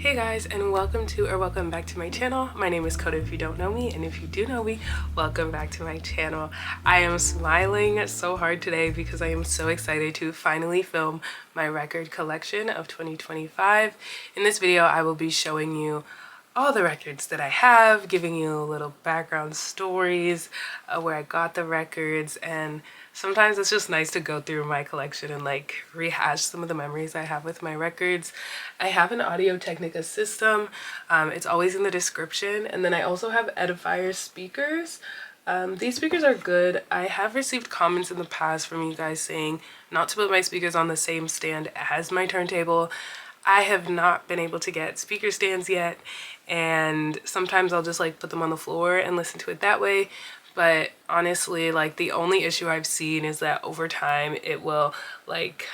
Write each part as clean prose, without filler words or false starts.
Hey guys, and welcome back to my channel. My name is Coda if you don't know me, and if you do know me, welcome back to my channel. I am smiling so hard today because I am so excited to finally film my record collection of 2025. In this video, I will be showing you all the records that I have, giving you little background stories, where I got the records, and sometimes it's just nice to go through my collection and like rehash some of the memories I have with my records. I have an Audio-Technica system. It's always in the description. And then I also have Edifier speakers. These speakers are good. I have received comments in the past from you guys saying not to put my speakers on the same stand as my turntable. I have not been able to get speaker stands yet, and sometimes I'll just like put them on the floor and listen to it that way. But honestly, like the only issue I've seen is that over time it will like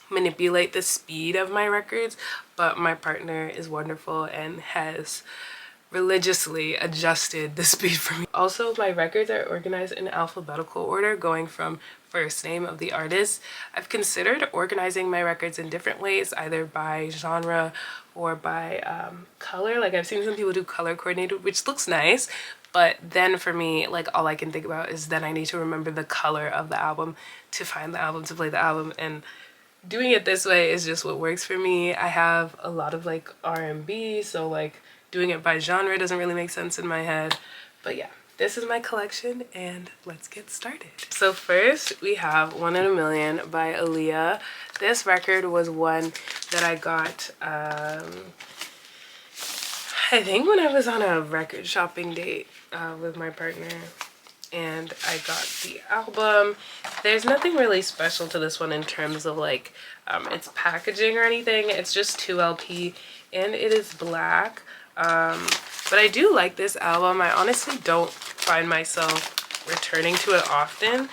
manipulate the speed of my records, but my partner is wonderful and has religiously adjusted the speed for me. Also, my records are organized in alphabetical order, going from first name of the artist. I've considered organizing my records in different ways, either by genre or by color. Like I've seen some people do color coordinated, which looks nice, but then for me, like all I can think about is that I need to remember the color of the album to find the album, to play the album, and doing it this way is just what works for me. I have a lot of like R&B, so like doing it by genre doesn't really make sense in my head. But yeah, this is my collection and let's get started. So first we have One in a Million by Aaliyah. This record was one that I got, I think when I was on a record shopping date with my partner, and I got the album. There's nothing really special to this one in terms of like its packaging or anything. It's just 2 LP and it is black. But I do like this album. I honestly don't find myself returning to it often,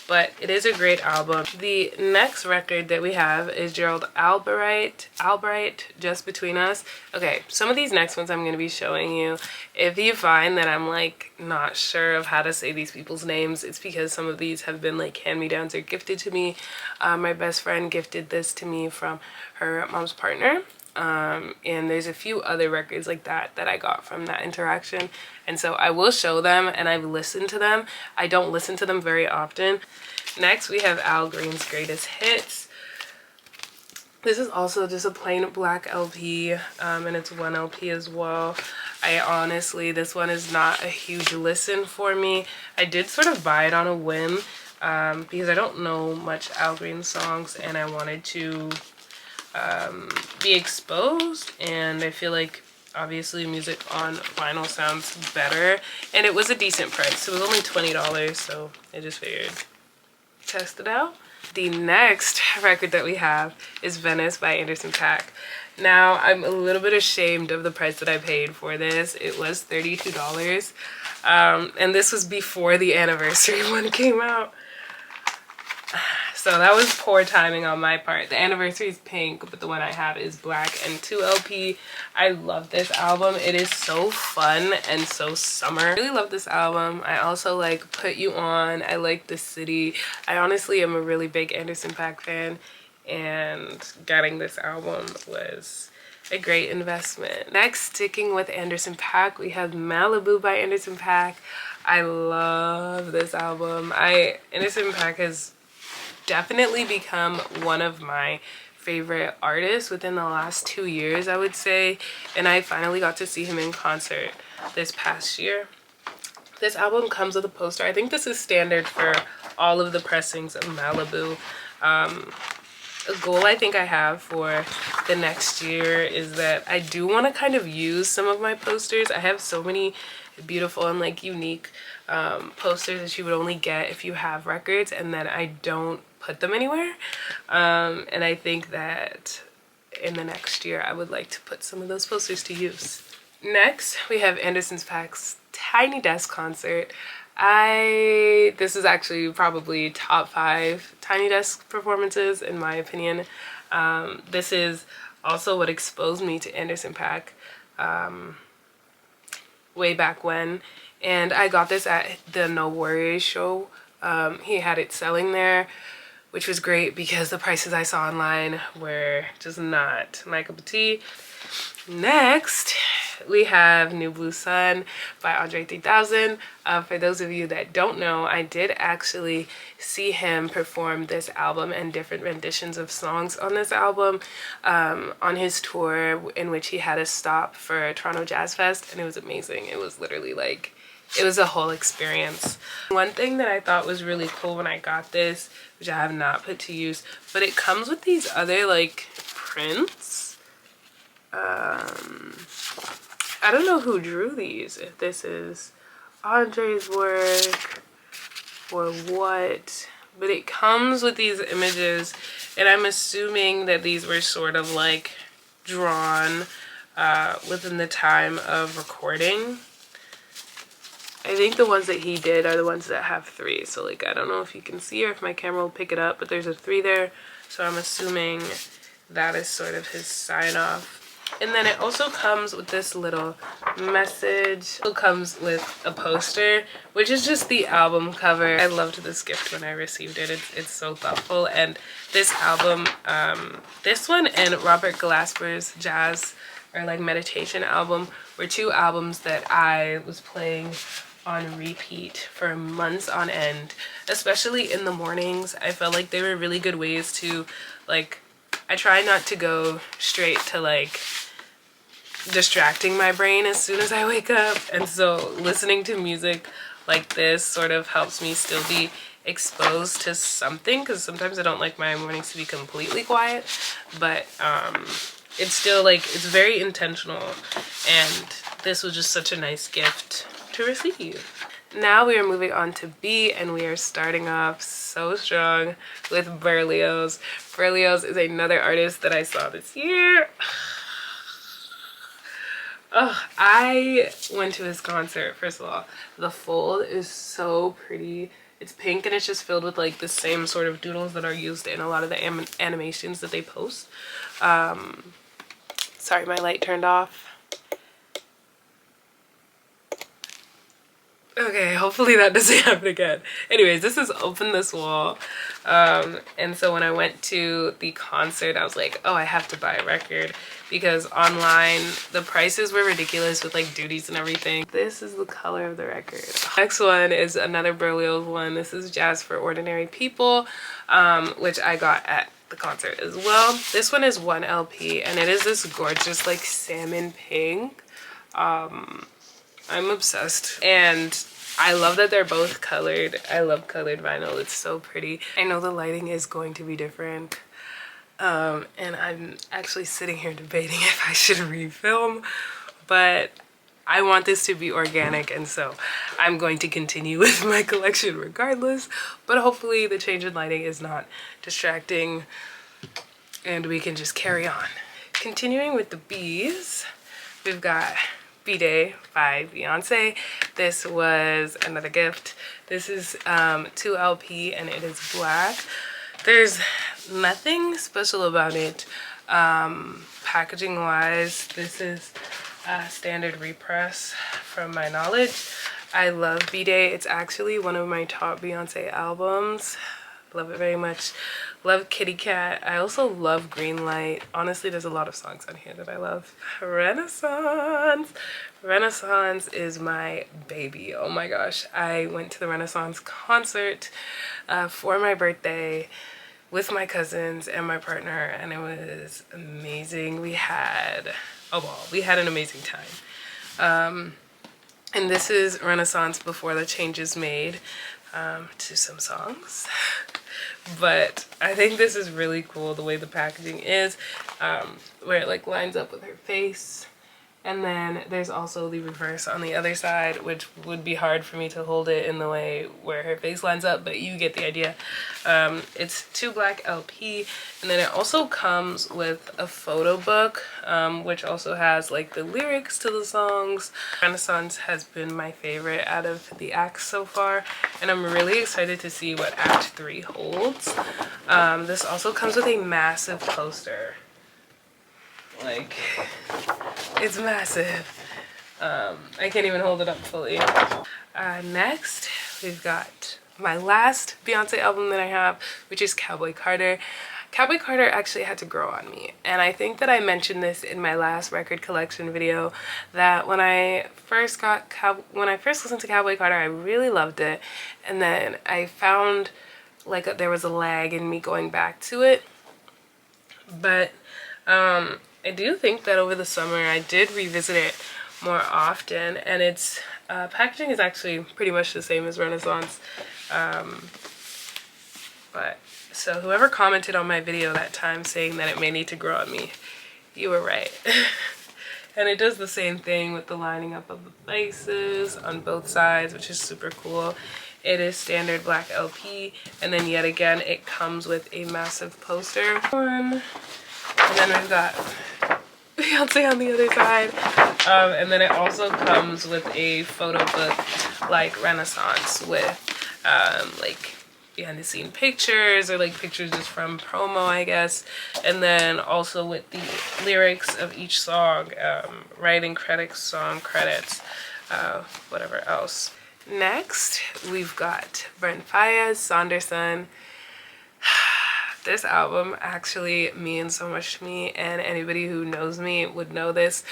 but it is a great album. The next record that we have is Gerald Albright, Just Between Us. Okay, some of these next ones I'm going to be showing you. If you find that I'm like not sure of how to say these people's names, it's because some of these have been like hand-me-downs or gifted to me. My best friend gifted this to me from her mom's partner. And there's a few other records like that I got from that interaction, and so I will show them, and I've listened to them. I don't listen to them very often. Next we have Al Green's Greatest Hits. This is also just a plain black LP, and it's 1 LP as well. I honestly, this one is not a huge listen for me. I did sort of buy it on a whim because I don't know much Al Green songs and I wanted to be exposed, and I feel like obviously music on vinyl sounds better, and it was a decent price. It was only $20, so I just figured test it out. The next record that we have is Venice by Anderson .Paak. Now I'm a little bit ashamed of the price that I paid for this. It was $32, and this was before the anniversary one came out. So that was poor timing on my part. The anniversary is pink, but the one I have is black and 2 LP. I love this album. It is so fun and so summer. I really love this album. I also like Put You On. I like The City. I honestly am a really big Anderson .Paak fan, and getting this album was a great investment. Next, sticking with Anderson .Paak, we have Malibu by Anderson .Paak. I love this album. Anderson .Paak has definitely become one of my favorite artists within the last 2 years, I would say, and I finally got to see him in concert this past year. This album comes with a poster. I think this is standard for all of the pressings of Malibu. A goal I think I have for the next year is that I do want to kind of use some of my posters. I have so many beautiful and like unique posters that you would only get if you have records, and then I don't put them anywhere, and I think that in the next year I would like to put some of those posters to use. Next we have Anderson .Paak's Tiny Desk concert. This is actually probably top 5 Tiny Desk performances in my opinion. This is also what exposed me to Anderson .Paak way back when, and I got this at the No Worries show. He had it selling there, which was great because the prices I saw online were just not my cup of tea. Next, we have New Blue Sun by Andre 3000. For those of you that don't know, I did actually see him perform this album and different renditions of songs on this album on his tour, in which he had a stop for Toronto Jazz Fest, and it was amazing. It was literally like, it was a whole experience. One thing that I thought was really cool when I got this, which I have not put to use, but it comes with these other like prints. I don't know who drew these, if this is Andre's work or what, but it comes with these images, and I'm assuming that these were sort of like drawn within the time of recording. I think the ones that he did are the ones that have 3, so like I don't know if you can see or if my camera will pick it up, but there's a 3 there, so I'm assuming that is sort of his sign off. And then it also comes with this little message. It comes with a poster, which is just the album cover. I loved this gift when I received it. It's so thoughtful. And this album, this one and Robert Glasper's jazz or like meditation album were 2 albums that I was playing on repeat for months on end, especially in the mornings. I felt like they were really good ways to like, I try not to go straight to like distracting my brain as soon as I wake up, and so listening to music like this sort of helps me still be exposed to something, because sometimes I don't like my mornings to be completely quiet, but it's still like, it's very intentional, and this was just such a nice gift to receive. Now we are moving on to B, and we are starting off so strong with Burlios. Burlios is another artist that I saw this year. Oh, I went to his concert. First of all, the fold is so pretty. It's pink and it's just filled with like the same sort of doodles that are used in a lot of the animations that they post. Sorry, my light turned off. Okay, hopefully that doesn't happen again. Anyways, this is Open This Wall. And so when I went to the concert, I was like, oh, I have to buy a record, because online the prices were ridiculous with like duties and everything. This is the color of the record. Next one is another Burlios one. This is Jazz for Ordinary People, which I got at the concert as well. This one is 1 LP, and it is this gorgeous like salmon pink. I'm obsessed, and I love that they're both colored. I love colored vinyl. It's so pretty. I know the lighting is going to be different, and I'm actually sitting here debating if I should refilm, but I want this to be organic, and so I'm going to continue with my collection regardless, but hopefully the change in lighting is not distracting and we can just carry on. Continuing with the B's, we've got B-Day by Beyonce. This was another gift. This is 2 LP and it is black. There's nothing special about it. Packaging wise, this is a standard repress from my knowledge. I love B-Day. It's actually one of my top Beyonce albums. Love it very much. Love Kitty Cat. I also love Green Light. Honestly, there's a lot of songs on here that I love. Renaissance. Renaissance is my baby. Oh my gosh. I went to the Renaissance concert for my birthday with my cousins and my partner, and it was amazing. We had a ball. We had an amazing time. And this is Renaissance before the changes made to some songs. But I think this is really cool, the way the packaging is, where it like lines up with her face. And then there's also the reverse on the other side, which would be hard for me to hold it in the way where her face lines up, but you get the idea. It's 2 black LP, and then it also comes with a photo book, which also has like the lyrics to the songs. Renaissance has been my favorite out of the acts so far, and I'm really excited to see what Act 3 holds. This also comes with a massive poster. Like, it's massive. I can't even hold it up fully. Next, we've got my last Beyonce album that I have, which is Cowboy Carter. Cowboy Carter actually had to grow on me, and I think that I mentioned this in my last record collection video, that when I first listened to Cowboy Carter, I really loved it, and then I found like there was a lag in me going back to it. But I do think that over the summer I did revisit it more often, and its packaging is actually pretty much the same as Renaissance. But so whoever commented on my video that time saying that it may need to grow on me, you were right. And it does the same thing with the lining up of the laces on both sides, which is super cool. It is standard black LP, and then yet again it comes with a massive poster. And then we've got Beyonce on the other side. And then it also comes with a photo book like Renaissance with like behind the scene pictures, or like pictures just from promo, I guess, and then also with the lyrics of each song, writing credits, song credits, whatever else. Next we've got Bren Fias, Saunderson. This album actually means so much to me, and anybody who knows me would know this.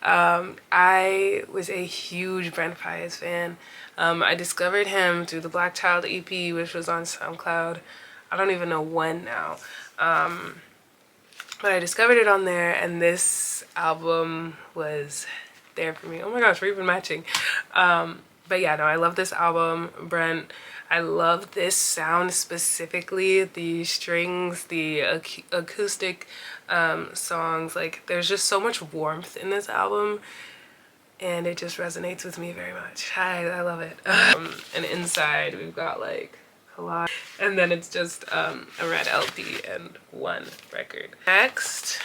I was a huge Bren Fias fan. I discovered him through the Black Child EP, which was on SoundCloud. I don't even know when now. But I discovered it on there, and this album was there for me. Oh my gosh, we're even matching. But yeah, no, I love this album. Brent, I love this sound specifically, the strings, the acoustic songs. Like, there's just so much warmth in this album, and it just resonates with me very much. I love it. And inside we've got like collage, and then it's just a red LP and one record. Next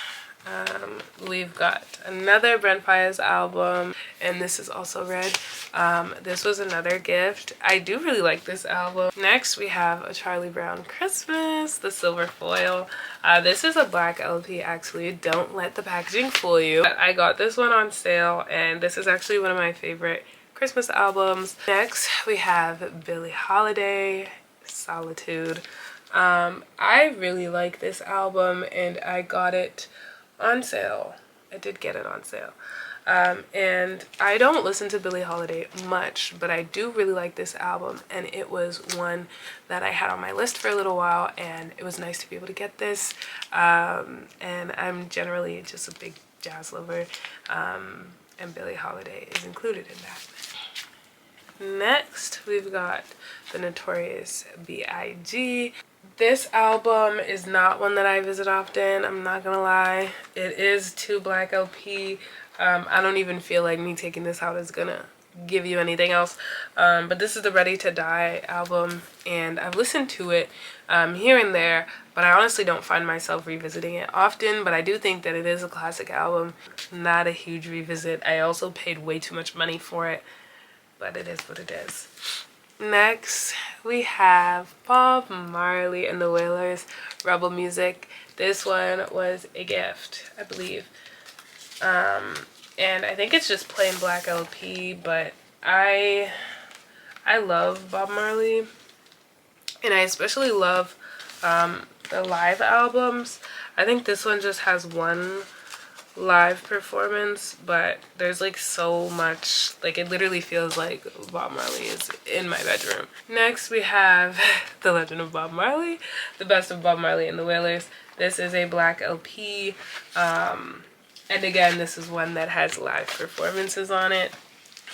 we've got another Bren Fias album, and this is also red. This was another gift. I do really like this album. Next we have a Charlie Brown Christmas, the silver foil. This is a black LP actually. Don't let the packaging fool you. I got this one on sale, and this is actually one of my favorite Christmas albums. Next we have Billie Holiday, Solitude. I really like this album, and I got it on sale. I did get it on sale. And I don't listen to Billie Holiday much, but I do really like this album, and it was one that I had on my list for a little while, and it was nice to be able to get this. And I'm generally just a big jazz lover, and Billie Holiday is included in that. Next we've got the Notorious B.I.G. This album is not one that I visit often, I'm not gonna lie. It is 2 black LP. I don't even feel like me taking this out is gonna give you anything else. But this is the Ready to Die album, and I've listened to it here and there, but I honestly don't find myself revisiting it often. But I do think that it is a classic album. Not a huge revisit. I also paid way too much money for it, but it is what it is. Next we have Bob Marley and the Wailers, Rebel Music. This one was a gift, I believe. And I think it's just plain black LP, but I love Bob Marley, and I especially love the live albums. I think this one just has one live performance, but there's like so much, like it literally feels like Bob Marley is in my bedroom. Next we have The Legend of Bob Marley, The Best of Bob Marley and the Wailers. This is a black LP, and again, this is one that has live performances on it.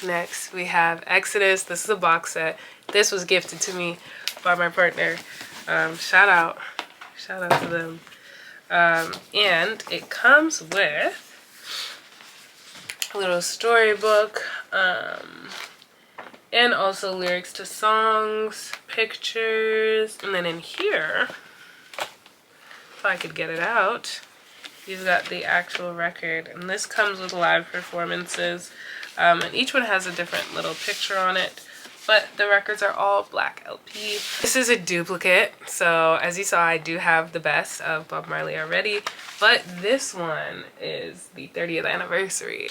Next we have Exodus. This is a box set. This was gifted to me by my partner. Shout out to them. And it comes with a little storybook, and also lyrics to songs, pictures, and then in here, if I could get it out, you've got the actual record, and this comes with live performances, and each one has a different little picture on it. But the records are all black LP. This is a duplicate, so as you saw, I do have The Best of Bob Marley already, but this one is the 30th anniversary.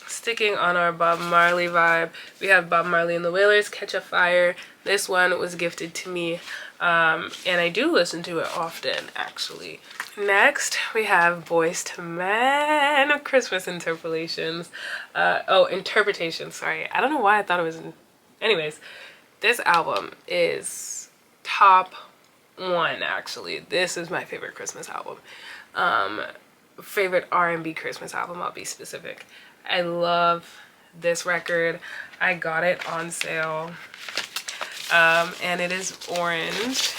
Sticking on our Bob Marley vibe, we have Bob Marley and the Wailers, Catch a Fire. This one was gifted to me, and I do listen to it often, actually. Next, we have Boyz II Men, Christmas Interpolations. Interpretations, sorry. I don't know why I thought it was... Anyways, this album is top one, actually. This is my favorite Christmas album. Favorite R&B Christmas album, I'll be specific. I love this record. I got it on sale. And it is orange.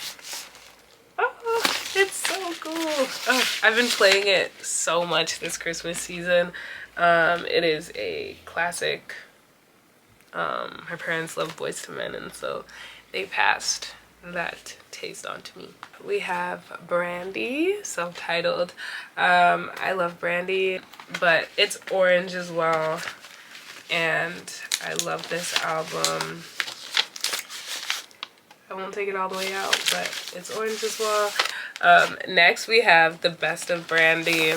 Oh, it's so cool. Oh, I've been playing it so much this Christmas season. It is a classic. My parents love Boyz II Men, and so they passed that taste on to me. We have Brandy, self-titled. I love Brandy, but it's orange as well, and I love this album. I won't take it all the way out, but it's orange as well. Next we have The Best of Brandy,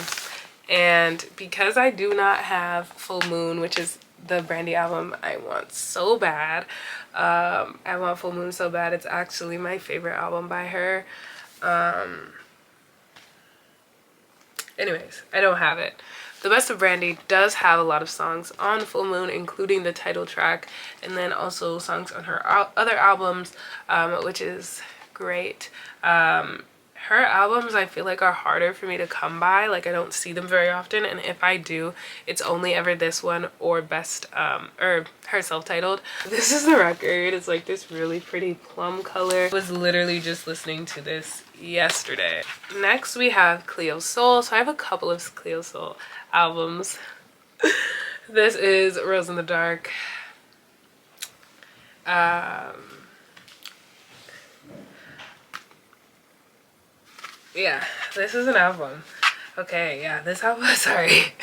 and because I do not have Full Moon, which is the Brandy album I want so bad, I want Full Moon so bad. It's actually my favorite album by her. Anyways, I don't have it. The Best of Brandy does have a lot of songs on Full Moon, including the title track, and then also songs on her other albums, which is great. Her albums, I feel like, are harder for me to come by. Like, I don't see them very often, and if I do, it's only ever this one or or her self-titled. This is the record. It's like this really pretty plum color. I was literally just listening to this yesterday. Next, we have Cleo Soul. So I have a couple of Cleo Soul albums. This is Rose in the Dark. Yeah, this is an album. Okay, yeah, this album, sorry.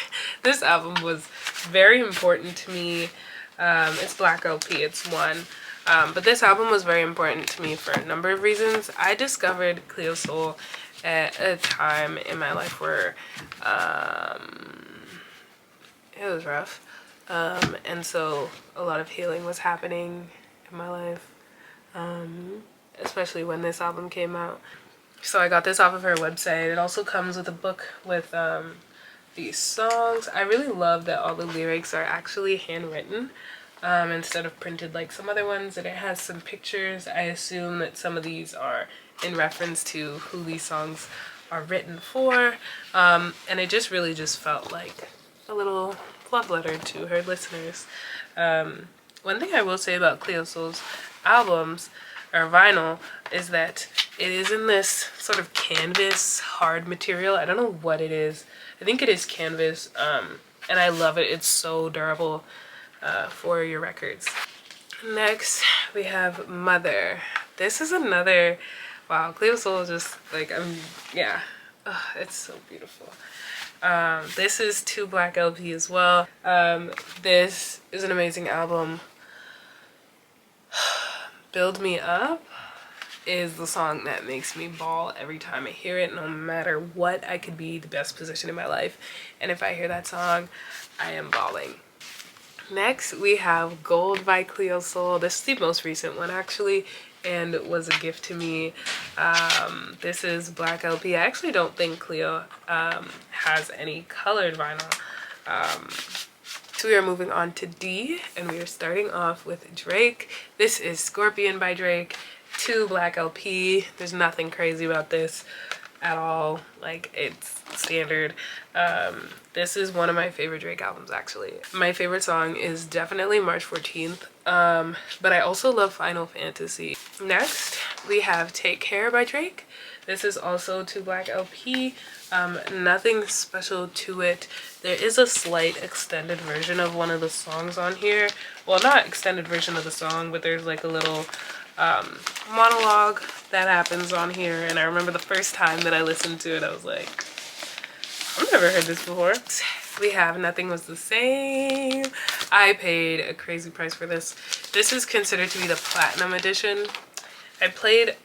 This album was very important to me. It's Black LP, it's one. But this album was very important to me for a number of reasons. I discovered Cleo Soul at a time in my life where it was rough. And so a lot of healing was happening in my life, especially when this album came out. So I got this off of her website. It also comes with a book with these songs. I really love that all the lyrics are actually handwritten instead of printed like some other ones, and it has some pictures. I assume that some of these are in reference to who these songs are written for, and it just really just felt like a little love letter to her listeners. One thing I will say about Cleo Soul's albums or vinyl is that it is in this sort of canvas hard material. I don't know what it is. I think it is canvas, and I love it. It's so durable for your records. Next, we have Mother. This is another, wow, Cleo Soul is just like, yeah, it's so beautiful. This is 2 Black LP as well. This is an amazing album. Build Me Up is the song that makes me bawl every time I hear it, no matter what. I could be the best position in my life, and if I hear that song, I am bawling. Next, we have Gold by Cleo Soul. This is the most recent one, actually, and was a gift to me. This is Black LP. I actually don't think Cleo has any colored vinyl. So we are moving on to D, and we are starting off with Drake. This is Scorpion by Drake, 2 Black LP. There's nothing crazy about this at all. Like, it's standard. This is one of my favorite Drake albums, actually. My favorite song is definitely March 14th, but I also love Final Fantasy. Next, we have Take Care by Drake. This is also 2 Black LP. Nothing special to it. There is a slight extended version of one of the songs on here. Well, not extended version of the song, but there's like a little monologue that happens on here, and I remember the first time that I listened to it, I was like, I've never heard this before. We have Nothing Was the Same. I paid a crazy price for this. This is considered to be the platinum edition. I paid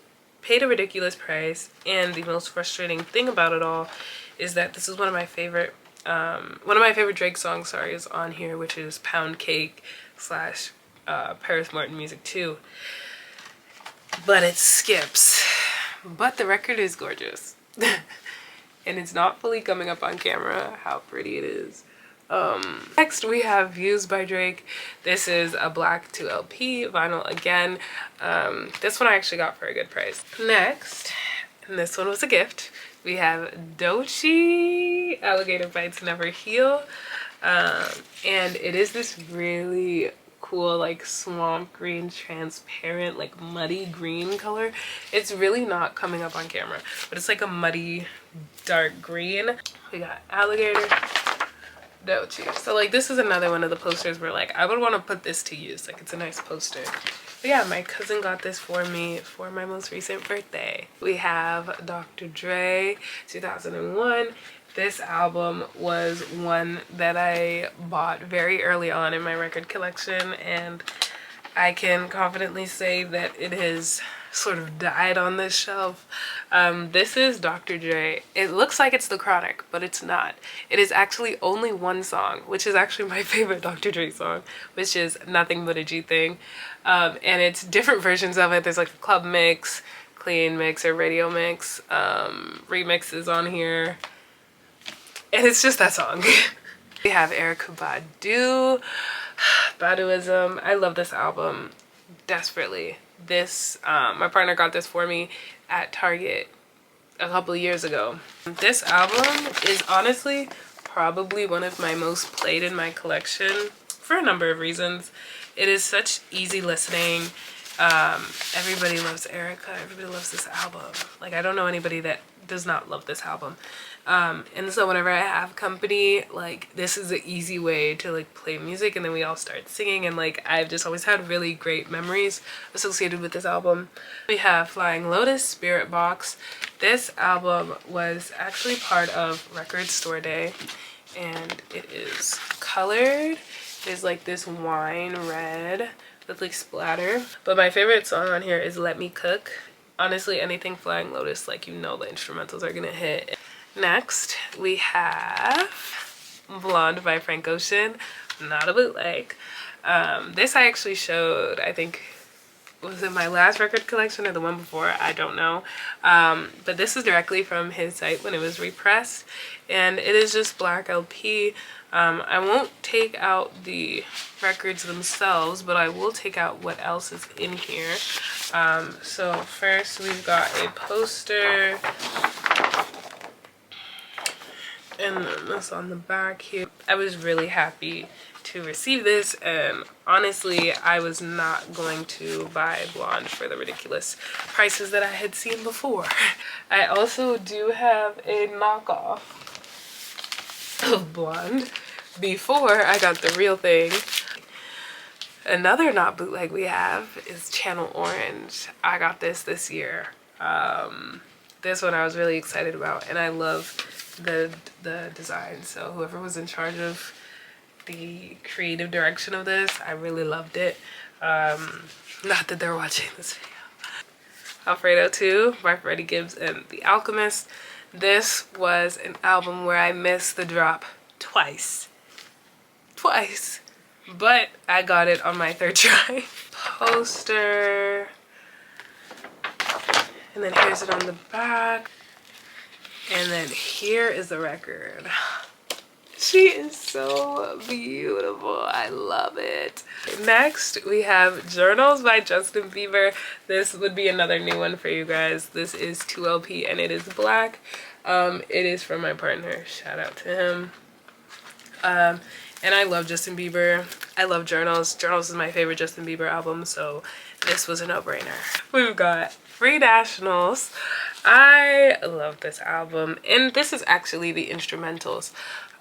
a ridiculous price, and the most frustrating thing about it all is that this is one of my favorite One of my favorite Drake songs, sorry, is on here, which is Pound Cake slash Paris Morton Music 2. But it skips. But the record is gorgeous. And it's not fully coming up on camera how pretty it is. Next we have Views by Drake. This is a black 2LP vinyl again. This one I actually got for a good price. Next, and this one was a gift, we have Doechii, Alligator Bites Never Heal. And it is this really cool like swamp green, transparent, like muddy green color. It's really not coming up on camera, but it's like a muddy dark green. We got Alligator, Doechii. So like this is another one of the posters where like I would want to put this to use. Like it's a nice poster. But yeah, my cousin got this for me for my most recent birthday. We have Dr. Dre, 2001. This album was one that I bought very early on in my record collection, and I can confidently say that it has sort of died on this shelf. This is Dr. Dre. It looks like it's The Chronic, but it's not. It is actually only one song, which is actually my favorite Dr. Dre song, which is Nothing But a G Thing. And it's different versions of it. There's like a club mix, clean mix, or radio mix, remixes on here. And it's just that song. We have Erykah Badu, Baduism. I love this album desperately. This, my partner got this for me at Target a couple of years ago. This album is honestly probably one of my most played in my collection for a number of reasons. It is such easy listening. Everybody loves Erykah. Everybody loves this album. Like I don't know anybody that does not love this album. And so whenever I have company, like this is an easy way to like play music, and then we all start singing, and like I've just always had really great memories associated with this album. We have Flying Lotus, Spirit Box. This album was actually part of Record Store Day, and it is colored. It's like this wine red with like splatter. But my favorite song on here is Let Me Cook. Honestly, anything Flying Lotus, like you know the instrumentals are gonna hit. Next, we have Blonde by Frank Ocean, not a bootleg. This I actually showed, I think, was it my last record collection or the one before? I don't know. But this is directly from his site when it was repressed, and it is just black LP. I won't take out the records themselves, but I will take out what else is in here. So first we've got a poster, and this on the back here. I was really happy to receive this, and honestly I was not going to buy Blonde for the ridiculous prices that I had seen before. I also do have a knockoff of Blonde before I got the real thing. Another not bootleg we have is Channel Orange. I got this year. This one I was really excited about, and I love the design. So whoever was in charge of the creative direction of this, I really loved it. Not that they're watching this video. Alfredo 2 by Freddie Gibbs and The Alchemist. This was an album where I missed the drop twice, but I got it on my third try. Poster, and then here's it on the back, and then here is the record. She is so beautiful. I love it. Next, we have Journals by Justin Bieber. This would be another new one for you guys. This is 2LP and it is black. It is from my partner. Shout out to him. And I love Justin Bieber. I love Journals. Journals is my favorite Justin Bieber album, so this was a no-brainer. We've got Free Nationals. I love this album, and this is actually the instrumentals.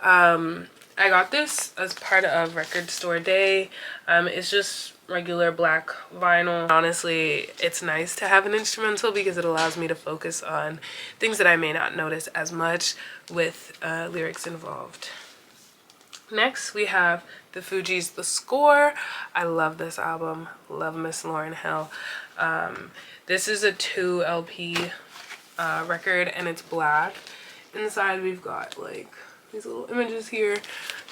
I got this as part of Record Store Day. It's just regular black vinyl. Honestly, it's nice to have an instrumental because it allows me to focus on things that I may not notice as much with lyrics involved. Next, we have the Fugees' The Score. I love this album. Love Miss Lauryn Hill. This is a 2LP record, and it's black. Inside, we've got like these little images here.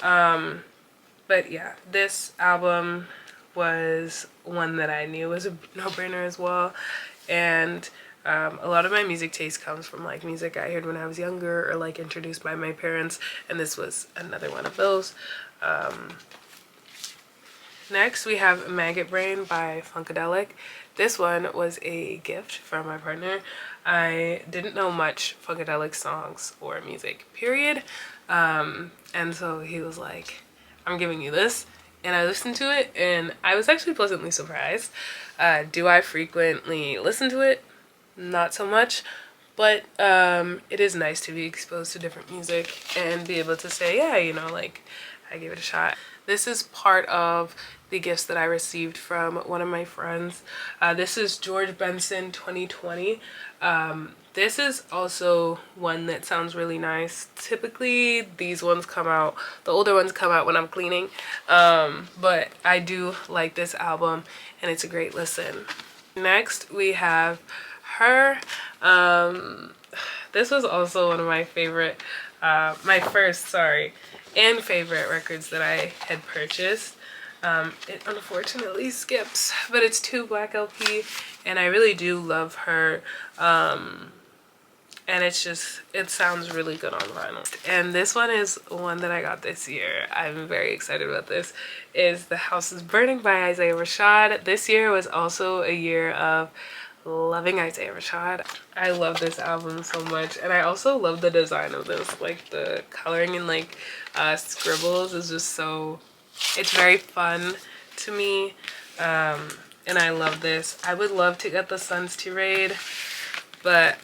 But yeah, this album was one that I knew was a no-brainer as well. And a lot of my music taste comes from like music I heard when I was younger or like introduced by my parents, and this was another one of those. Next we have Maggot Brain by Funkadelic. This one was a gift from my partner. I didn't know much Funkadelic songs or music, period. And so he was like, I'm giving you this. And I listened to it and I was actually pleasantly surprised. Do I frequently listen to it? Not so much. But it is nice to be exposed to different music and be able to say, yeah, you know, like, I gave it a shot. This is part of the gifts that I received from one of my friends. This is George Benson 2020. This is also one that sounds really nice. Typically these ones come out, the older ones come out when I'm cleaning, but I do like this album and it's a great listen. Next we have Her. This was also one of my favorite, my first and favorite records that I had purchased. It unfortunately skips, but it's 2 black LP and I really do love Her. And it's just, it sounds really good on vinyl. And this one is one that I got this year. I'm very excited about this. Is The House is Burning by Isaiah Rashad. This year was also a year of loving Isaiah Rashad. I love this album so much, and I also love the design of this. Like the coloring and like scribbles is just so, it's very fun to me, and I love this. I would love to get the Suns to raid, but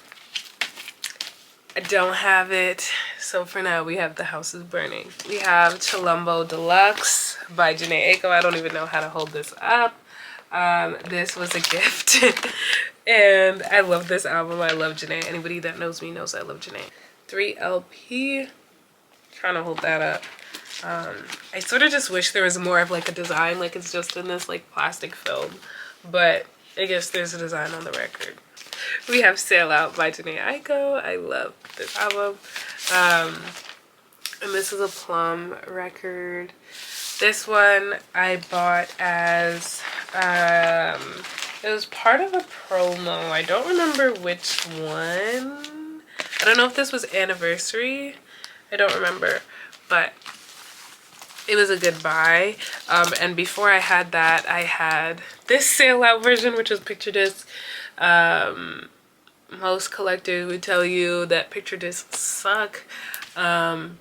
I don't have it. So for now we have The House is Burning. We have Chilumbo Deluxe by Jhené Aiko. I don't even know how to hold this up. This was a gift and I love this album. I love Jhené. Anybody that knows me knows I love Jhené. 3 LP. Trying to hold that up. I sort of just wish there was more of like a design, like it's just in this like plastic film, but I guess there's a design on the record. We have Sail Out by Jhené Aiko. I love this album. And this is a Plum record. This one I bought as, it was part of a promo. I don't remember which one. I don't know if this was Anniversary. I don't remember, but it was a good buy. And before I had that, I had this Sail Out version, which was picture disc. Most collectors would tell you that picture discs suck. I'm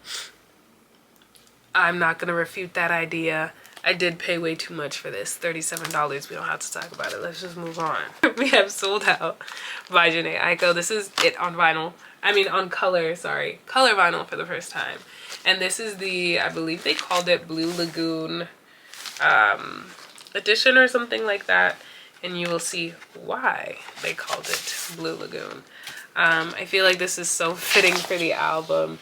not gonna refute that idea. I did pay way too much for this, $37. We don't have to talk about it. Let's just move on. We have Sold Out by Jhené Aiko. This is it on vinyl. I mean on color, sorry. Color vinyl for the first time. And this is the, I believe they called it Blue Lagoon edition or something like that. And you will see why they called it Blue Lagoon. I feel like this is so fitting for the album.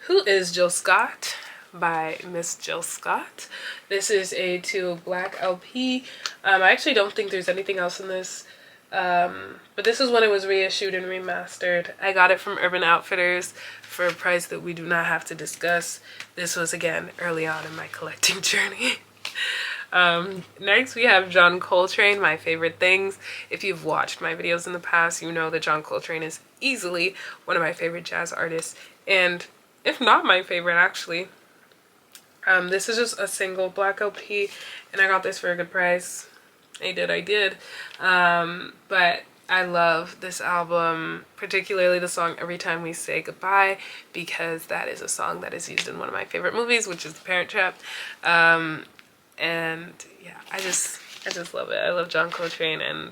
Who is Jill Scott? By Miss Jill Scott. This is a 2 black LP. I actually don't think there's anything else in this, but this is when it was reissued and remastered. I got it from Urban Outfitters for a price that we do not have to discuss. This was again early on in my collecting journey. Next we have John Coltrane, My Favorite Things. If you've watched my videos in the past, you know that John Coltrane is easily one of my favorite jazz artists, and if not my favorite actually. This is just a single black LP and I got this for a good price. I did. But I love this album, particularly the song Every Time We Say Goodbye, because that is a song that is used in one of my favorite movies, which is The Parent Trap. And yeah, I just love it. I love John Coltrane and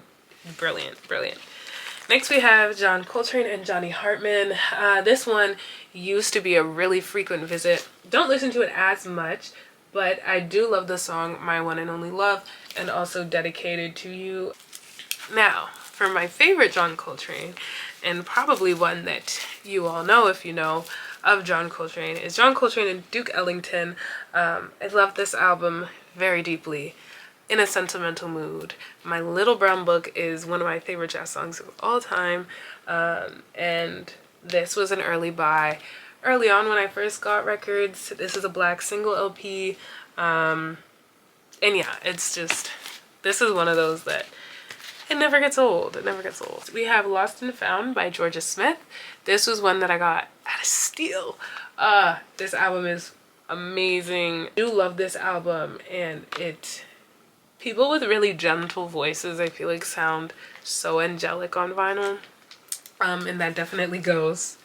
brilliant. Next we have John Coltrane and Johnny Hartman. This one used to be a really frequent visit. Don't listen to it as much, but I do love the song My One and Only Love, and also Dedicated to You. Now, for my favorite John Coltrane, and probably one that you all know if you know of John Coltrane, is John Coltrane and Duke Ellington. I love this album very deeply. In a Sentimental Mood. My Little Brown Book is one of my favorite jazz songs of all time, and this was an early buy. early on when I first got records. This is a black single LP. And yeah, it's just, this is one of those that it never gets old. It never gets old. We have Lost and Found by Georgia Smith. This was one that I got at a steal. This album is amazing. I do love this album, and people with really gentle voices, I feel like, sound so angelic on vinyl. And that definitely goes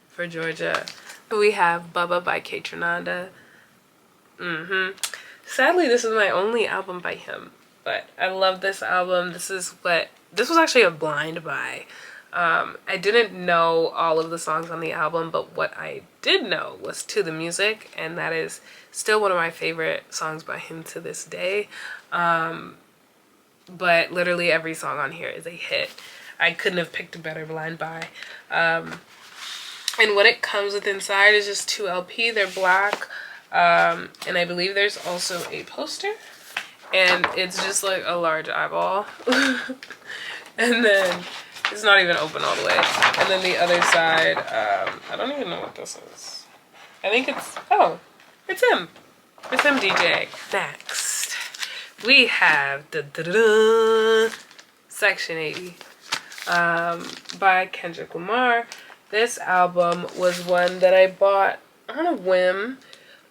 for Georgia. We have Bubba by K Tronada. Sadly, this is my only album by him, but I love this album. This was actually a blind buy. I didn't know all of the songs on the album, but what I did know was To the Music, and that is still one of my favorite songs by him to this day. But literally every song on here is a hit. I couldn't have picked a better blind buy. And what it comes with inside is just 2 LP. They're black. And I believe there's also a poster. And it's just like a large eyeball. And then it's not even open all the way. And then the other side, I don't even know what this is. I think it's, oh, it's him. It's him, DJ. Next, we have Section 80 by Kendrick Lamar. This album was one that I bought on a whim.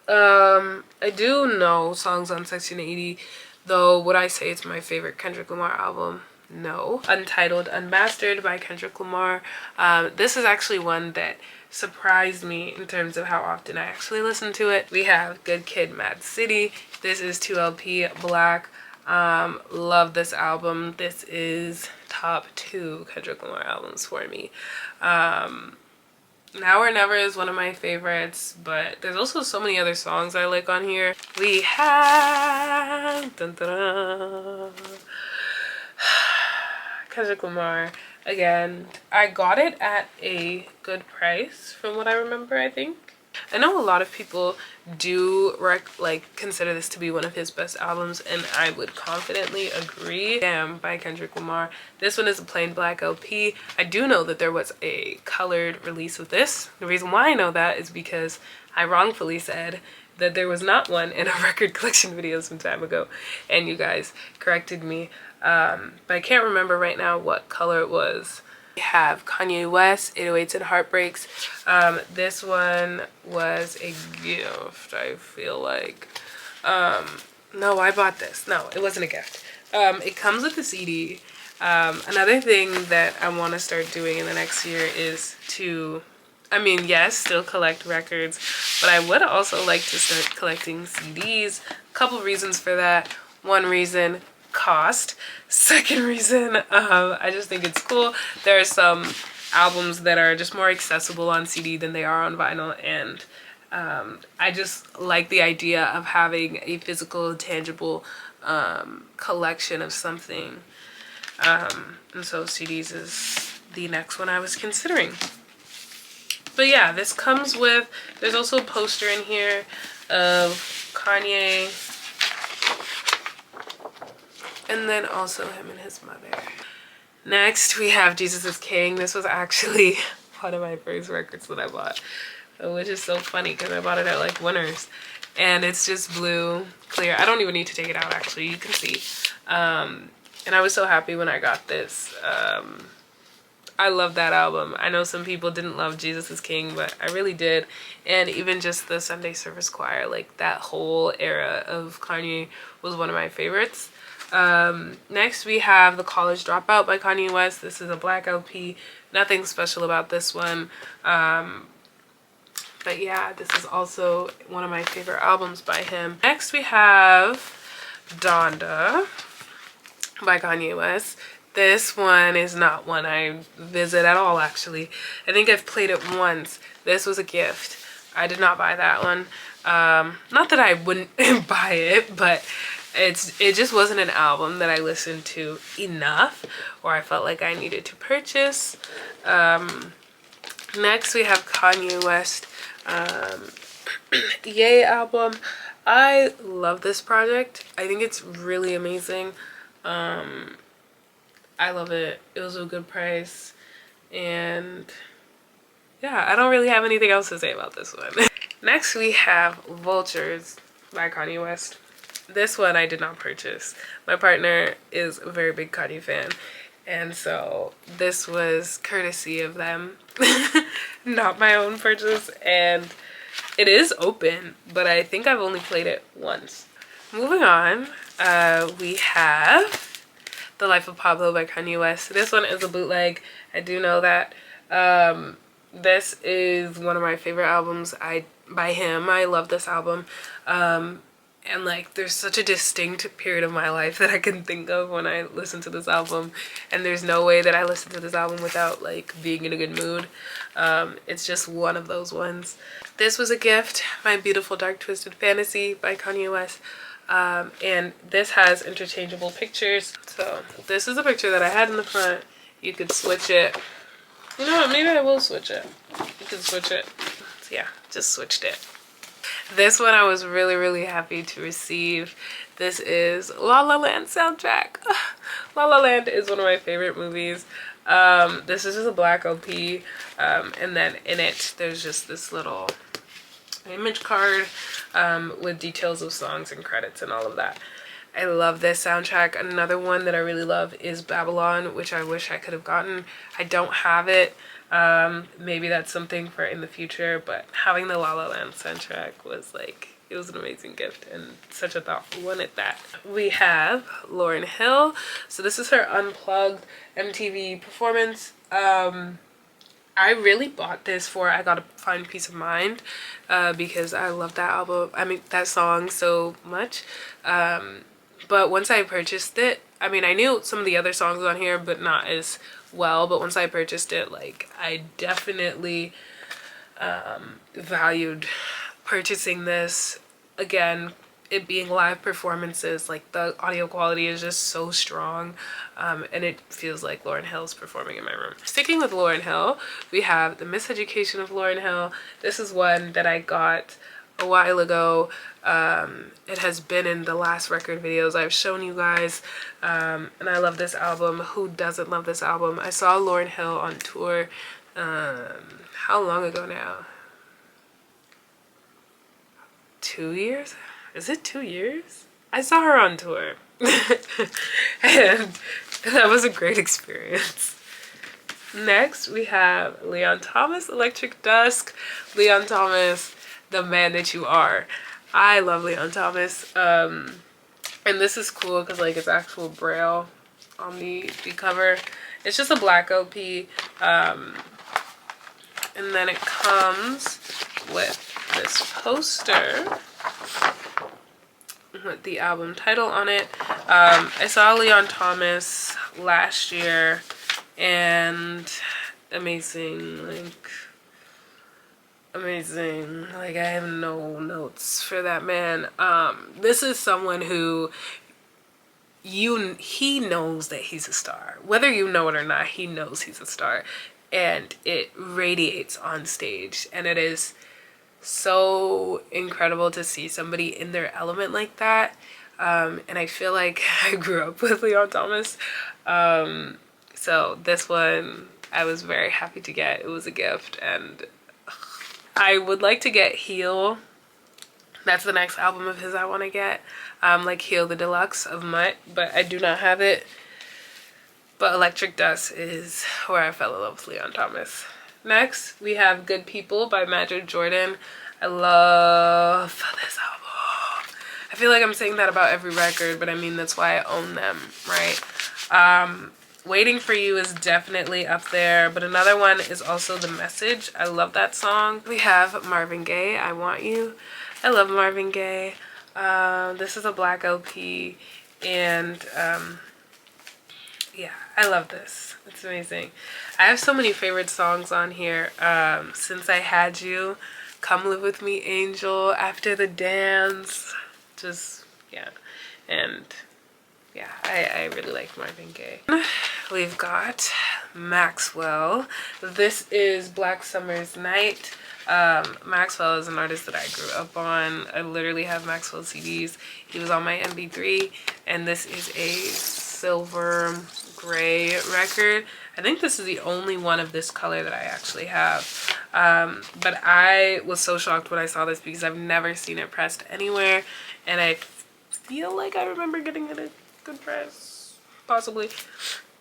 I do know songs on Section 80, though would I say it's my favorite Kendrick Lamar album? No. Untitled Unmastered by Kendrick Lamar. This is actually one that surprised me in terms of how often I actually listen to it. We have Good Kid, Mad City. This is 2 LP black. Love this album. This is top 2 Kendrick Lamar albums for me. Now or Never is one of my favorites, but there's also so many other songs I like on here. We have Kendrick Lamar. Again, I got it at a good price from what I remember, I think. I know a lot of people do consider this to be one of his best albums, and I would confidently agree. Damn by Kendrick Lamar. This one is a plain black LP. I do know that there was a colored release of this. The reason why I know that is because I wrongfully said that there was not one in a record collection video some time ago, and you guys corrected me. But I can't remember right now what color it was. We have Kanye West, 808s and Heartbreaks. This one was a gift, I feel like. No, I bought this. No, it wasn't a gift. It comes with the CD. Another thing that I want to start doing in the next year is to, yes, still collect records, but I would also like to start collecting CDs. A couple reasons for that. One reason, cost. Second reason, I just think it's cool. There are some albums that are just more accessible on CD than they are on vinyl, and I just like the idea of having a physical, tangible collection of something. And so CDs is the next one I was considering. But yeah, this comes with, there's also a poster in here of Kanye, and then also him and his mother. Next, we have Jesus is King. This was actually one of my first records that I bought, which is so funny because I bought it at like Winners. And it's just blue, clear. I don't even need to take it out, actually. You can see. And I was so happy when I got this. I love that album. I know some people didn't love Jesus is King, but I really did. And even just the Sunday Service Choir, like that whole era of Kanye was one of my favorites. Next we have The College Dropout by Kanye West. This is a black LP. Nothing special about this one. But yeah, this is also one of my favorite albums by him. Next we have Donda by Kanye West. This one is not one I visit at all, actually. I think I've played it once. This was a gift. I did not buy that one. Not that I wouldn't buy it, but it just wasn't an album that I listened to enough, or I felt like I needed to purchase. Next we have Kanye West, Yay album. I love this project. I think it's really amazing. I love it. It was a good price, and yeah, I don't really have anything else to say about this one. Next we have Vultures by Kanye West. This one I did not purchase. My partner is a very big Kanye fan, and so this was courtesy of them, not my own purchase, and it is open, but I think I've only played it once. Moving on, we have The Life of Pablo by Kanye West. This one is a bootleg. I do know that. This is one of my favorite albums by him. I love this album. And like there's such a distinct period of my life that I can think of when I listen to this album, and there's no way that I listen to this album without like being in a good mood. It's just one of those ones. This was a gift, My Beautiful Dark Twisted Fantasy by Kanye West. And this has interchangeable pictures. So this is a picture that I had in the front. You could switch it. You know what, maybe I will switch it. You can switch it. So yeah, just switched it. This one I was really, really happy to receive. This is La La Land soundtrack. La La Land is one of my favorite movies. This is just a black LP. And then in it, there's just this little image card with details of songs and credits and all of that. I love this soundtrack. Another one that I really love is Babylon, which I wish I could have gotten. I don't have it. Maybe that's something for in the future, but having the La La Land soundtrack was like, it was an amazing gift and such a thoughtful one at that. We have Lauryn Hill. So this is her Unplugged MTV performance. I really bought this for I Gotta Find Peace of Mind because I love that album, that song so much. But once I purchased it, I mean, I knew some of the other songs on here, but not as well. But once I purchased it, like, I definitely valued purchasing this. Again, it being live performances, like, the audio quality is just so strong. And it feels like Lauryn Hill's performing in my room. Sticking with Lauryn Hill, we have The Miseducation of Lauryn Hill. This is one that I got a while ago. It has been in the last record videos I've shown you guys, and I love this album. Who doesn't love this album? I saw Lauryn Hill on tour how long ago now? 2 years? Is it 2 years? I saw her on tour and that was a great experience. Next we have Leon Thomas, Electric Dusk. Leon Thomas, the man that you are. I love Leon Thomas. And this is cool because like it's actual braille on the cover. It's just a black LP. And then it comes with this poster with the album title on it. I saw Leon Thomas last year and amazing, like I have no notes for that man. This is someone who he knows that he's a star, whether you know it or not. He knows he's a star, and it radiates on stage, and it is so incredible to see somebody in their element like that. And I feel like I grew up with Leon Thomas, so this one I was very happy to get. It was a gift, and I would like to get Heal. That's the next album of his I want to get. Like Heal the Deluxe of Mutt, but I do not have it. But Electric Dust is where I fell in love with Leon Thomas. Next, we have Good People by Magic Jordan. I love this album. I feel like I'm saying that about every record, but I mean, that's why I own them, right? Waiting for You is definitely up there, but another one is also The Message. I love that song. We have Marvin Gaye, I Want You. I love Marvin Gaye. This is a black LP, and yeah, I love this. It's amazing. I have so many favorite songs on here. Since I Had You, Come Live With Me, Angel, After the Dance, just, yeah. And yeah, I really like Marvin Gaye. We've got Maxwell. This is Black Summer's Night. Maxwell is an artist that I grew up on. I literally have Maxwell CDs. He was on my MP3, and this is a silver gray record. I think this is the only one of this color that I actually have. But I was so shocked when I saw this because I've never seen it pressed anywhere. And I feel like I remember getting it a good price, possibly.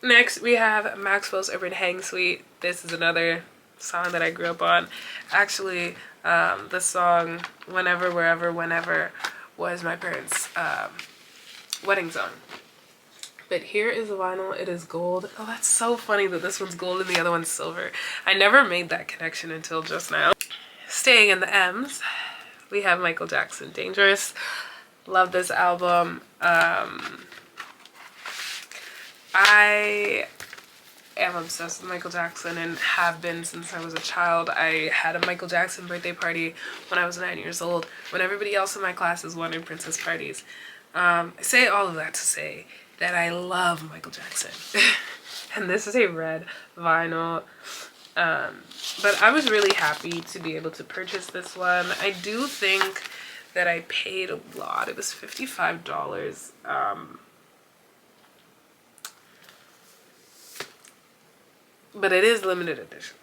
Next, we have Maxwell's Urban Hang Suite. This is another song that I grew up on. Actually, the song Whenever, Wherever, Whenever was my parents' wedding song. But here is the vinyl. It is gold. Oh, that's so funny that this one's gold and the other one's silver. I never made that connection until just now. Staying in the M's, we have Michael Jackson, Dangerous. Love this album. I am obsessed with Michael Jackson and have been since I was a child. I had a Michael Jackson birthday party when I was 9 years old, when everybody else in my classes wanted princess parties. I say all of that to say that I love Michael Jackson. And this is a red vinyl. But I was really happy to be able to purchase this one. I do think that I paid a lot. It was $55. But it is limited edition.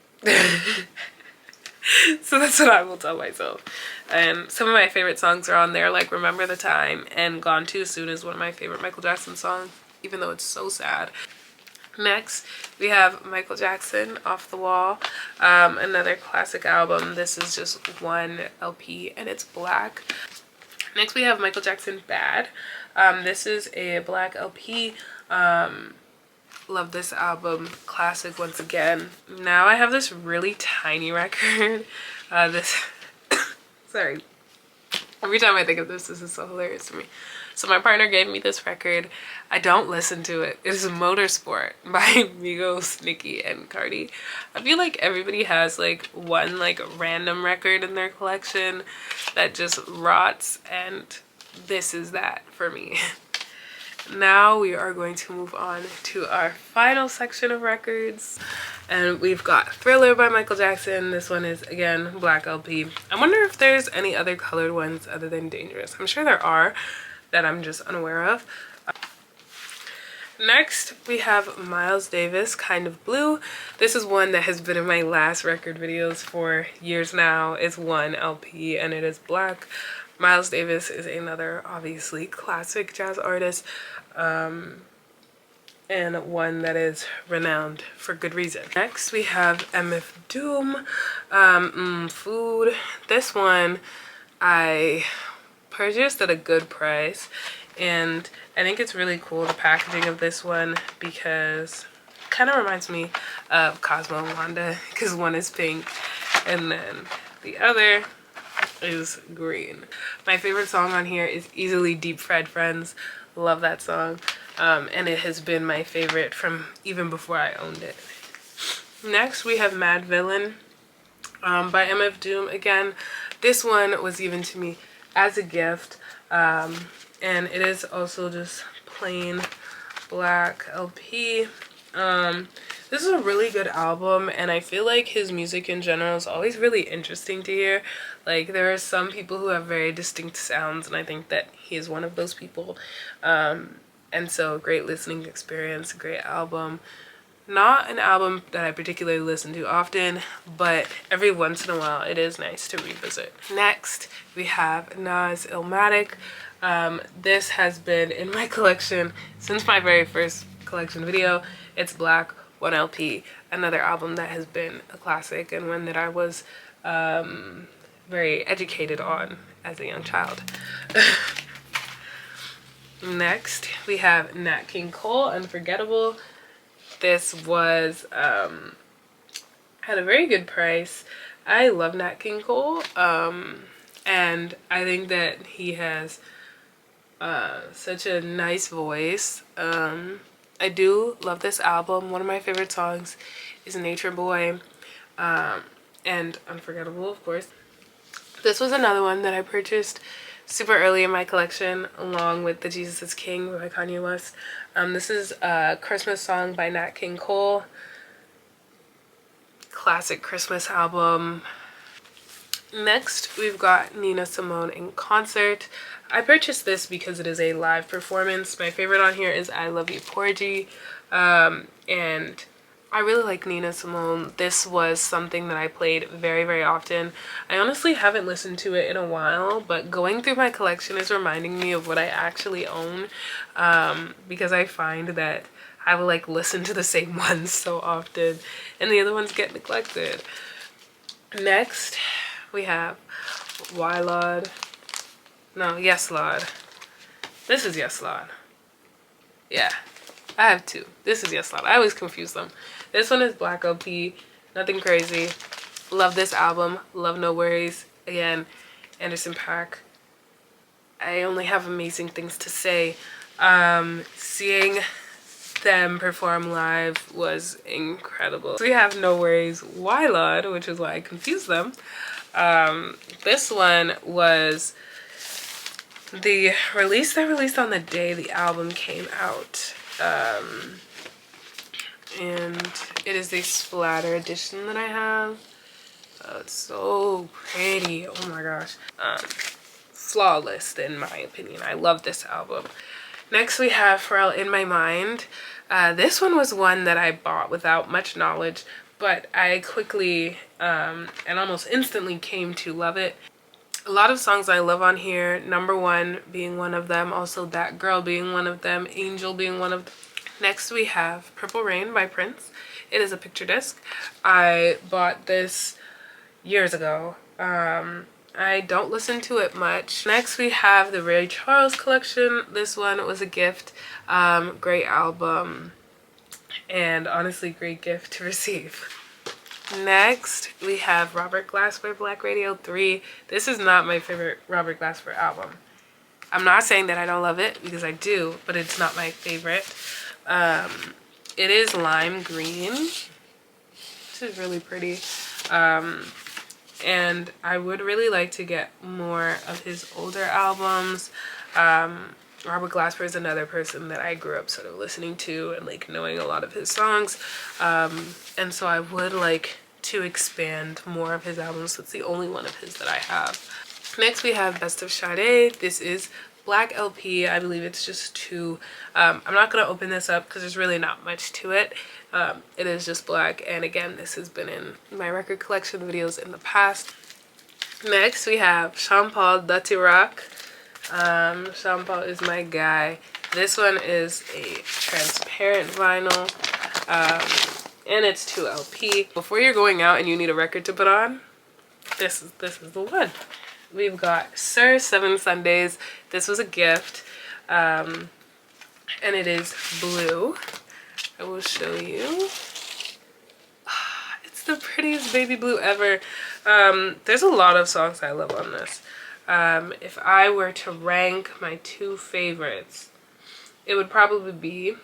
So that's what I will tell myself. And some of my favorite songs are on there, like Remember the Time and Gone Too Soon is one of my favorite Michael Jackson songs, even though it's so sad. Next, we have Michael Jackson, Off the Wall, another classic album. This is just one LP and it's black. Next, we have Michael Jackson, Bad. This is a black LP. Love this album. Classic once again. Now I have this really tiny record. Sorry. Every time I think of this is so hilarious to me. So my partner gave me this record. I don't listen to it. It is Motorsport by Migos, Nicki, and Cardi. I feel like everybody has like one like random record in their collection that just rots, and this is that for me. Now we are going to move on to our final section of records, and we've got Thriller by Michael Jackson. This one is again black LP. I wonder if there's any other colored ones other than Dangerous. I'm sure there are that I'm just unaware of. Next we have Miles Davis, Kind of Blue. This is one that has been in my last record videos for years now. It's one LP and it is black. Miles Davis is another obviously classic jazz artist, and one that is renowned for good reason. Next we have MF Doom, Food. This one I purchased at a good price, and I think it's really cool, the packaging of this one, because it kind of reminds me of Cosmo and Wanda, because one is pink and then the other is green. My favorite song on here is easily Deep Fried Friends. Love that song. And it has been my favorite from even before I owned it. Next we have Mad Villain by MF Doom. Again, this one was given to me as a gift, and it is also just plain black LP. This is a really good album, and I feel like his music in general is always really interesting to hear. Like, there are some people who have very distinct sounds, and I think that he is one of those people. And so, great listening experience, great album. Not an album that I particularly listen to often, but every once in a while it is nice to revisit. Next, we have Nas Illmatic. This has been in my collection since my very first collection video. It's black, one LP, another album that has been a classic and one that I was very educated on as a young child. Next, we have Nat King Cole, Unforgettable. This was had a very good price. I love Nat King Cole, and I think that he has such a nice voice. I do love this album. One of my favorite songs is Nature Boy, and Unforgettable, of course. This was another one that I purchased super early in my collection, along with The Jesus is King by Kanye West. This is a Christmas song by Nat King Cole. Classic Christmas album. Next, we've got Nina Simone in Concert. I purchased this because it is a live performance. My favorite on here is I Love You Porgy. And I really like Nina Simone. This was something that I played very, very often. I honestly haven't listened to it in a while, but going through my collection is reminding me of what I actually own, because I find that I will like listen to the same ones so often and the other ones get neglected. Next, we have Wylod. No, Yes Lord. This is Yes Lord. Yeah, I have two. This is Yes Lord. I always confuse them. This one is Black LP. Nothing crazy. Love this album. Love No Worries. Again, Anderson .Paak. I only have amazing things to say. Seeing them perform live was incredible. So we have No Worries Wylod, which is why I confused them. This one was the release that released on the day the album came out. And it is the Splatter edition that I have. Oh, it's so pretty. Oh my gosh. Flawless in my opinion. I love this album. Next we have Pharrell In My Mind. This one was one that I bought without much knowledge, but I quickly and almost instantly came to love it. A lot of songs I love on here, Number One being one of them, also That Girl being one of them, Angel being one of them. Next we have Purple Rain by Prince. It is a picture disc. I bought this years ago. I don't listen to it much. Next we have the Ray Charles collection. This one was a gift. Great album. And honestly, great gift to receive. Next, we have Robert Glasper Black Radio 3. This is not my favorite Robert Glasper album. I'm not saying that I don't love it, because I do, but it's not my favorite. It is lime green. This is really pretty. And I would really like to get more of his older albums. Robert Glasper is another person that I grew up sort of listening to and like knowing a lot of his songs. And so I would like to expand more of his albums. That's the only one of his that I have. Next we have Best of Sade. This is Black LP. I believe it's just two. I'm not going to open this up because there's really not much to it. It is just black, and again, this has been in my record collection videos in the past. Next we have Sean Paul Dirty Rock. Sean Paul is my guy. This one is a transparent vinyl, and it's 2 LP. Before you're going out and you need a record to put on, this is the one. We've got Sir 7 Sundays. This was a gift, and it is blue. I will show you. It's the prettiest baby blue ever. There's a lot of songs I love on this. If I were to rank my 2 favorites, it would probably be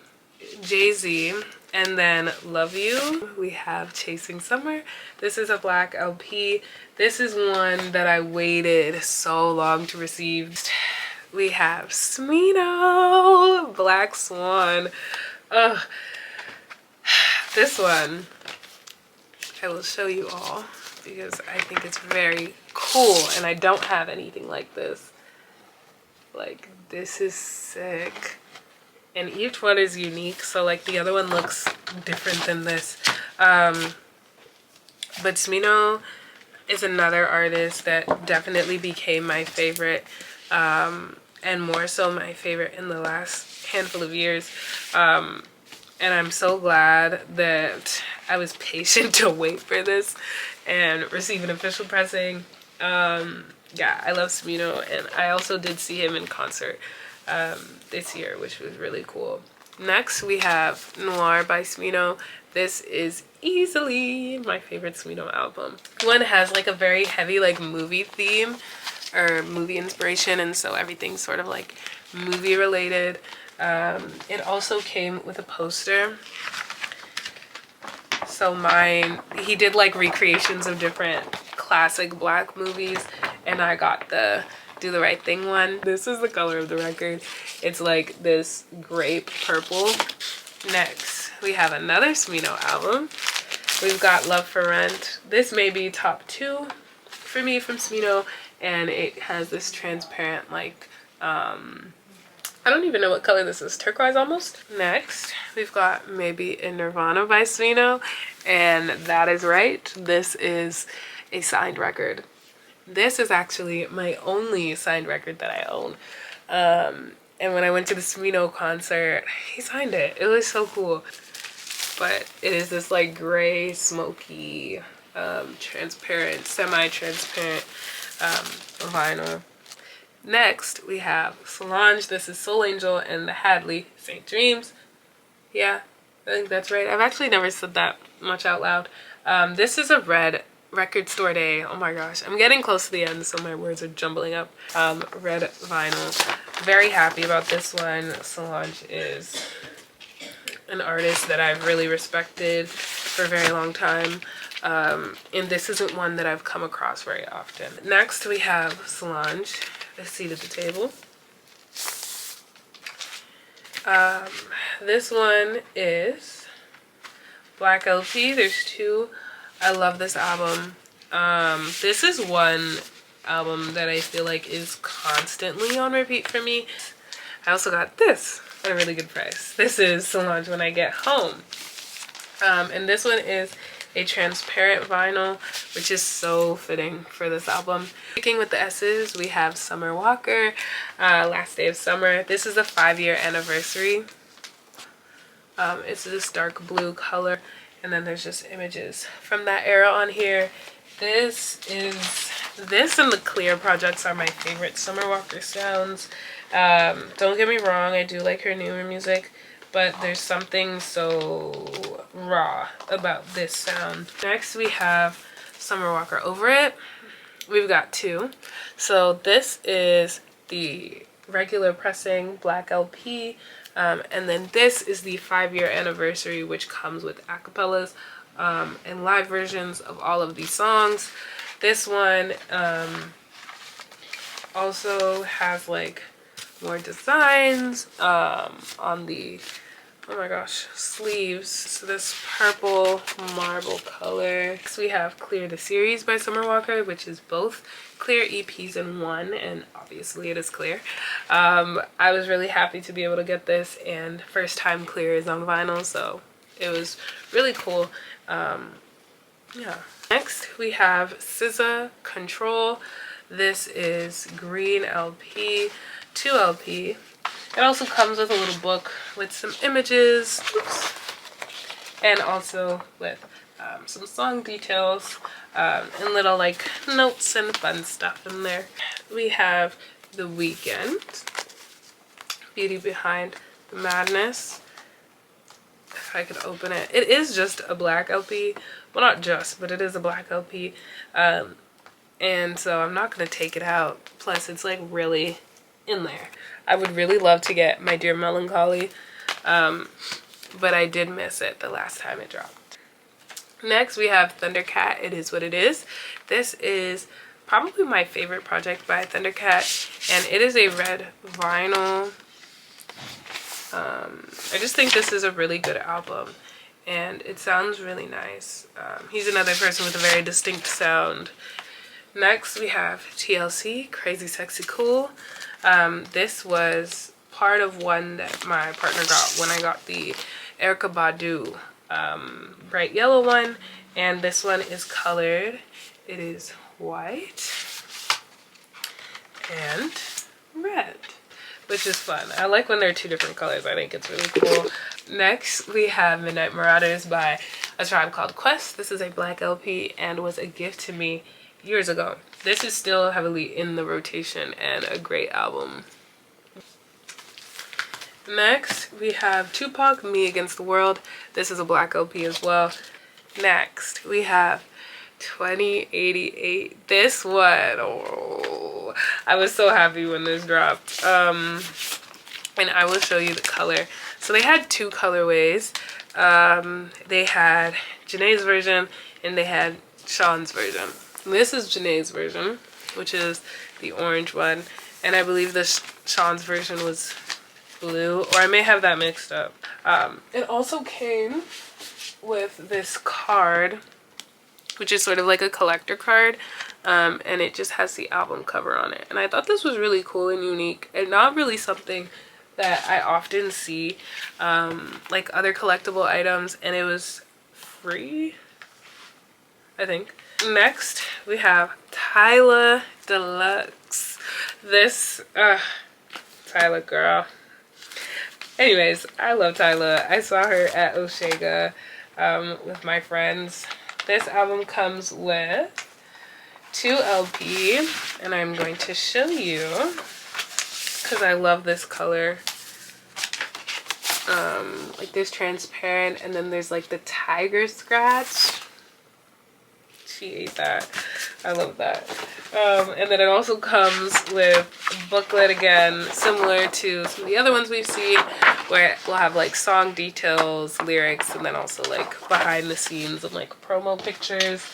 Jay-Z and then Love You. We have Chasing Summer. This is a black LP. This is one that I waited so long to receive. We have Smino, Black Swan. Ugh. This one I will show you all because I think it's very cool, and I don't have anything like this. Like, this is sick. And each one is unique, so like the other one looks different than this. But Smino is another artist that definitely became my favorite, and more so my favorite in the last handful of years. And I'm so glad that I was patient to wait for this and receive an official pressing. Yeah, I love Smino, and I also did see him in concert this year, which was really cool. Next, we have Noir by Smino. This is easily my favorite Smino album. One has like a very heavy like movie theme or movie inspiration, and so everything's sort of like movie related. It also came with a poster. So mine, he did like recreations of different classic black movies, and I got the Do the Right Thing one. This is the color of the record. It's like this grape purple. Next, we have another Smino album. We've got Love for Rent. This may be top 2 for me from Smino, and it has this transparent like I don't even know what color this is. Turquoise almost. Next, we've got Maybe in Nirvana by Smino. And that is right. This is a signed record. This is actually my only signed record that I own. And when I went to the Smino concert, he signed it. It was so cool. But it is this like gray, smoky, transparent, semi-transparent vinyl. Next, we have Solange. This is Soul Angel and the Hadley St. Dreams. Yeah, I think that's right. I've actually never said that much out loud. This is a red record store day. Oh my gosh. I'm getting close to the end, so my words are jumbling up. Red vinyl. Very happy about this one. Solange is an artist that I've really respected for a very long time. And this isn't one that I've come across very often. Next, we have Solange, A Seat at the Table. This one is Black LP. There's two. I love this album. This is one album that I feel like is constantly on repeat for me. I also got this at a really good price. This is Solange When I Get Home. And this one is a transparent vinyl, which is so fitting for this album. Sticking with the S's, we have Summer Walker, Last Day of Summer. This is a 5-year anniversary. It's this dark blue color, and then there's just images from that era on here. This and the Clear projects are my favorite Summer Walker sounds. Don't get me wrong, I do like her newer music, but there's something so raw about this sound. Next, we have Summer Walker Over It. We've got two. So this is the regular pressing Black LP, and then this is the 5-year anniversary, which comes with acapellas and live versions of all of these songs. This one also has like more designs on the, oh my gosh, sleeves. So this purple marble color. Next we have Clear the Series by Summer Walker, which is both Clear EPs in one, and obviously it is Clear. I was really happy to be able to get this, and first time Clear is on vinyl, so it was really cool. Yeah. Next we have SZA Control. This is green LP, 2 LP. It also comes with a little book with some images, oops, and also with some song details and little like notes and fun stuff in there. We have The Weeknd, Beauty Behind the Madness. If I could open it. It is just a black LP. Well, not just, but it is a black LP. And so I'm not going to take it out. Plus, it's like really in there. I would really love to get My Dear Melancholy, but I did miss it the last time it dropped. Next, we have Thundercat, It Is What It Is. This is probably my favorite project by Thundercat, and it is a red vinyl. I just think this is a really good album, and it sounds really nice. He's another person with a very distinct sound. Next, we have TLC, Crazy Sexy Cool. This was part of one that my partner got when I got the Erykah Badu bright yellow one, and this one is colored. It is white and red, which is fun. I like when they're two different colors. I think it's really cool. Next, we have Midnight Marauders by A Tribe Called Quest. This is a black LP and was a gift to me years ago. This is still heavily in the rotation and a great album. Next, we have Tupac, Me Against the World. This is a black LP as well. Next, we have 2088. This one, oh, I was so happy when this dropped. And I will show you the color. So they had two colorways. They had Janae's version and they had Sean's version. This is Janae's version, which is the orange one, and I believe this Sean's version was blue, or I may have that mixed up. It also came with this card, which is sort of like a collector card, and it just has the album cover on it. And I thought this was really cool and unique, and not really something that I often see like other collectible items, and it was free, I think. Next we have Tyla Deluxe. This Tyla girl. Anyways, I love Tyla. I saw her at Oshega with my friends. This album comes with 2 LP, and I'm going to show you because I love this color. Like there's transparent, and then there's like the tiger scratch. She ate that. I love that. And then it also comes with a booklet again, similar to some of the other ones we've seen, where we'll have like song details, lyrics, and then also like behind the scenes and like promo pictures.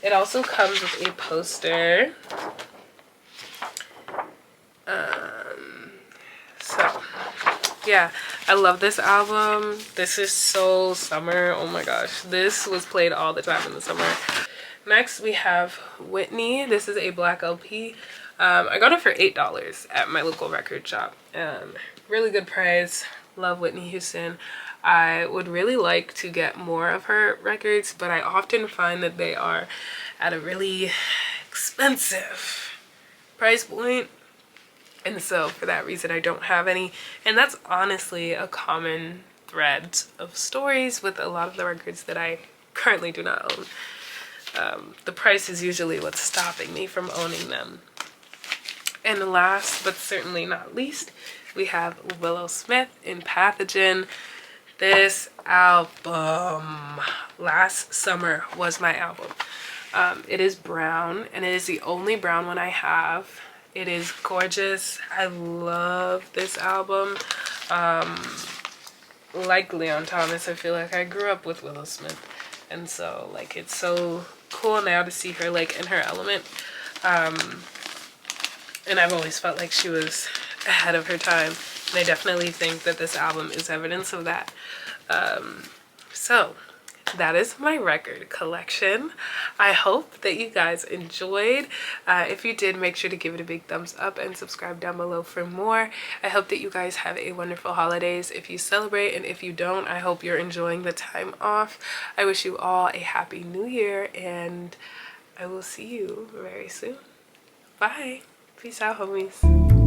It also comes with a poster. So yeah, I love this album. This is so summer. Oh my gosh, this was played all the time in the summer. Next we have Whitney. This is a black LP. I got it for $8 at my local record shop. Really good price. Love Whitney Houston. I would really like to get more of her records, but I often find that they are at a really expensive price point. And so for that reason, I don't have any. And that's honestly a common thread of stories with a lot of the records that I currently do not own. The price is usually what's stopping me from owning them. And last but certainly not least, we have Willow Smith in Pathogen. This album last summer was my album. It is brown, and it is the only brown one I have. It is gorgeous. I love this album. Like Leon Thomas, I feel like I grew up with Willow Smith, and so like it's so cool now to see her like in her element. And I've always felt like she was ahead of her time, and I definitely think that this album is evidence of that. So that is my record collection. I hope that you guys enjoyed. If you did, make sure to give it a big thumbs up and subscribe down below for more. I hope that you guys have a wonderful holidays if you celebrate, and if you don't, I hope you're enjoying the time off. I wish you all a happy new year, and I will see you very soon. Bye. Peace out, homies.